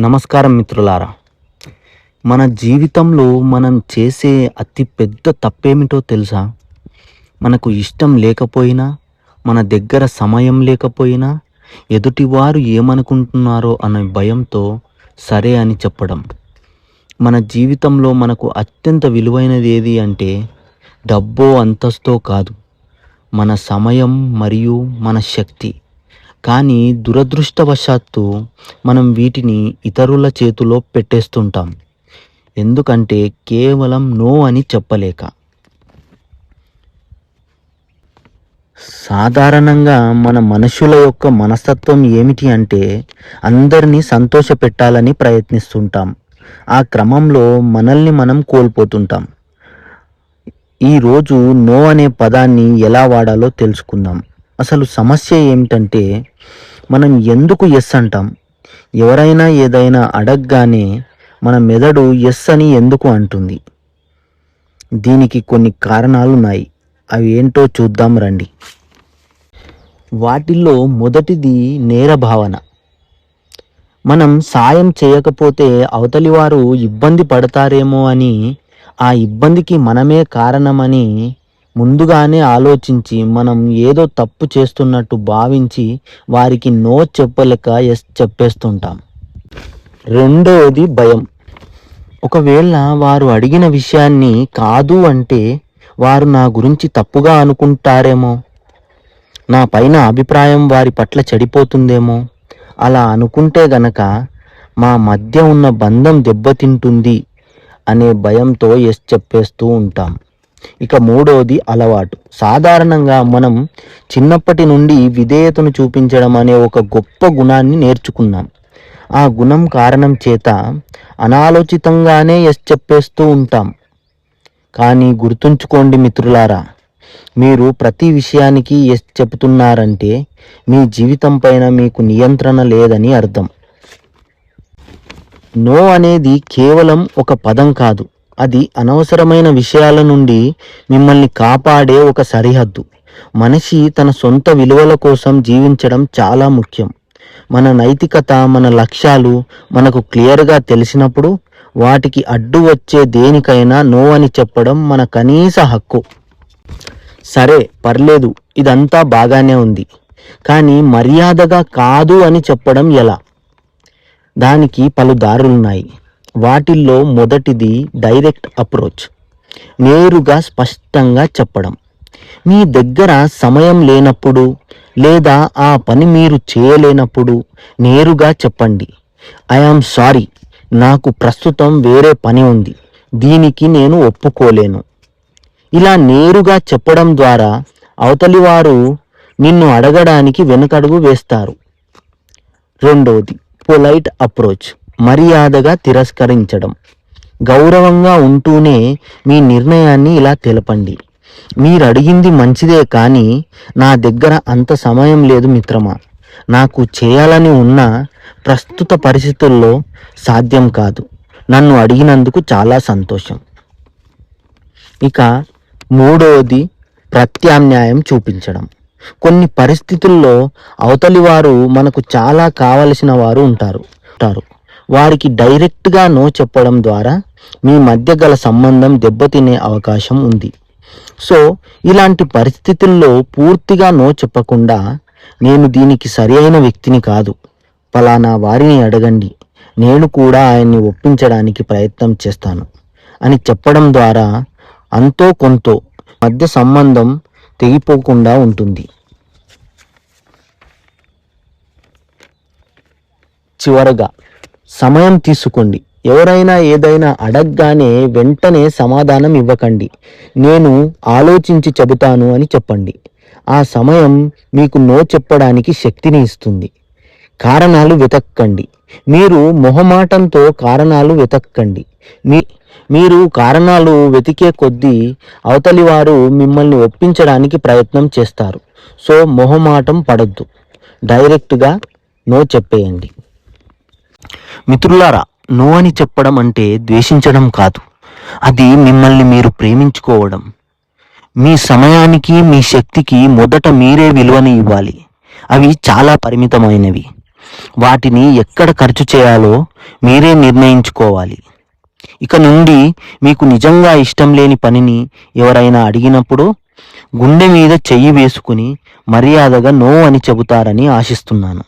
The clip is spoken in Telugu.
నమస్కారం మిత్రులారా. మన జీవితంలో మనం చేసే అతి పెద్ద తప్పేమిటో తెలుసా? మనకు ఇష్టం లేకపోయినా, మన దగ్గర సమయం లేకపోయినా, ఎదుటివారు ఏమనుకుంటున్నారో అనే భయంతో సరే అని చెప్పడం. మన జీవితంలో మనకు అత్యంత విలువైనది ఏది అంటే డబ్బో అంతస్తో కాదు, మన సమయం మరియు మన శక్తి. కానీ దురదృష్టవశాత్తు మనం వీటిని ఇతరుల చేతిలో పెట్టేస్తుంటాం. ఎందుకంటే కేవలం నో అని చెప్పలేక. సాధారణంగా మన మనుషుల యొక్క మనస్తత్వం ఏమిటి అంటే అందరినీ సంతోషపెట్టాలని ప్రయత్నిస్తుంటాం. ఆ క్రమంలో మనల్ని మనం కోల్పోతుంటాం. ఈరోజు నో అనే పదాన్ని ఎలా వాడాలో తెలుసుకుందాం. అసలు సమస్య ఏమిటంటే మనం ఎందుకు ఎస్ అంటాం? ఎవరైనా ఏదైనా అడగగానే మన మెదడు ఎస్ అని ఎందుకు అంటుంది? దీనికి కొన్ని కారణాలు ఉన్నాయి. అవి ఏంటో చూద్దాం రండి. వాటిల్లో మొదటిది నేర భావన. మనం సాయం చేయకపోతే అవతలి వారు ఇబ్బంది పడతారేమో అని, ఆ ఇబ్బందికి మనమే కారణమని ముందుగానే ఆలోచించి మనం ఏదో తప్పు చేస్తున్నట్టు భావించి వారికి నో చెప్పలేక ఎస్ చెప్పేస్తుంటాం. రెండవది భయం. ఒకవేళ వారు అడిగిన విషయాన్ని కాదు అంటే వారు నా గురించి తప్పుగా అనుకుంటారేమో, నా పైన అభిప్రాయం వారి పట్ల చెడిపోతుందేమో, అలా అనుకుంటే గనక మా మధ్య ఉన్న బంధం దెబ్బతింటుంది అనే భయంతో ఎస్ చెప్పేస్తూ ఉంటాం. ఇక మూడవది అలవాటు. సాధారణంగా మనం చిన్నప్పటి నుండి విధేయతను చూపించడం అనే ఒక గొప్ప గుణాన్ని నేర్చుకున్నాం. ఆ గుణం కారణం చేత అనాలోచితంగానే ఎస్ చెప్పేస్తూ ఉంటాం. కానీ గుర్తుంచుకోండి మిత్రులారా, మీరు ప్రతి విషయానికి ఎస్ చెబుతున్నారంటే మీ జీవితం పైన మీకు నియంత్రణ లేదని అర్థం. నో అనేది కేవలం ఒక పదం కాదు, అది అనవసరమైన విషయాల నుండి మిమ్మల్ని కాపాడే ఒక సరిహద్దు. మనిషి తన సొంత విలువల కోసం జీవించడం చాలా ముఖ్యం. మన నైతికత, మన లక్ష్యాలు మనకు క్లియర్గా తెలిసినప్పుడు వాటికి అడ్డు వచ్చే దేనికైనా నో అని చెప్పడం మన కనీస హక్కు. సరే పర్లేదు, ఇదంతా బాగానే ఉంది, కానీ మర్యాదగా కాదు అని చెప్పడం ఎలా? దానికి పలు దారులున్నాయి. వాటిల్లో మొదటిది డైరెక్ట్ అప్రోచ్. నేరుగా స్పష్టంగా చెప్పడం. మీ దగ్గర సమయం లేనప్పుడు లేదా ఆ పని మీరు చేయలేనప్పుడు నేరుగా చెప్పండి, ఐఆమ్ సారీ, నాకు ప్రస్తుతం వేరే పని ఉంది, దీనికి నేను ఒప్పుకోలేను. ఇలా నేరుగా చెప్పడం ద్వారా అవతలి వారు నిన్ను అడగడానికి వెనుకడుగు వేస్తారు. రెండవది పొలైట్ అప్రోచ్. మర్యాదగా తిరస్కరించడం. గౌరవంగా ఉంటూనే మీ నిర్ణయాన్ని ఇలా తెలపండి, మీరు అడిగింది మంచిదే కానీ నా దగ్గర అంత సమయం లేదు మిత్రమా, నాకు చేయాలని ఉన్న ప్రస్తుత పరిస్థితుల్లో సాధ్యం కాదు, నన్ను అడిగినందుకు చాలా సంతోషం. ఇక మూడవది ప్రత్యామ్నాయం చూపించడం. కొన్ని పరిస్థితుల్లో అవతలి వారు మనకు చాలా కావలసిన వారు ఉంటారు. వారికి డైరెక్ట్గా నో చెప్పడం ద్వారా మీ మధ్య గల సంబంధం దెబ్బతినే అవకాశం ఉంది. సో ఇలాంటి పరిస్థితుల్లో పూర్తిగా నో చెప్పకుండా, నేను దీనికి సరి అయిన వ్యక్తిని కాదు, ఫలానా వారిని అడగండి, నేను కూడా ఆయన్ని ఒప్పించడానికి ప్రయత్నం చేస్తాను అని చెప్పడం ద్వారా అంతో కొంతో మధ్య సంబంధం తెగిపోకుండా ఉంటుంది. చివరగా సమయం తీసుకోండి. ఎవరైనా ఏదైనా అడగగానే వెంటనే సమాధానం ఇవ్వకండి. నేను ఆలోచించి చెబుతాను అని చెప్పండి. ఆ సమయం మీకు నో చెప్పడానికి శక్తిని ఇస్తుంది. కారణాలు వెతక్కండి. మీరు మొహమాటంతో కారణాలు వెతక్కండి. మీరు కారణాలు వెతికే కొద్దీ అవతలి వారు మిమ్మల్ని ఒప్పించడానికి ప్రయత్నం చేస్తారు. సో మొహమాటం పడద్దు, డైరెక్ట్గా నో చెప్పేయండి. మిత్రులారా, నో అని చెప్పడం అంటే ద్వేషించడం కాదు, అది మిమ్మల్ని మీరు ప్రేమించుకోవడం. మీ సమయానికి, మీ శక్తికి మొదట మీరే విలువని ఇవ్వాలి. అవి చాలా పరిమితమైనవి. వాటిని ఎక్కడ ఖర్చు చేయాలో మీరే నిర్ణయించుకోవాలి. ఇక నుండి మీకు నిజంగా ఇష్టం లేని పనిని ఎవరైనా అడిగినప్పుడు గుండె మీద చెయ్యి వేసుకుని మర్యాదగా నో అని చెబుతారని ఆశిస్తున్నాను.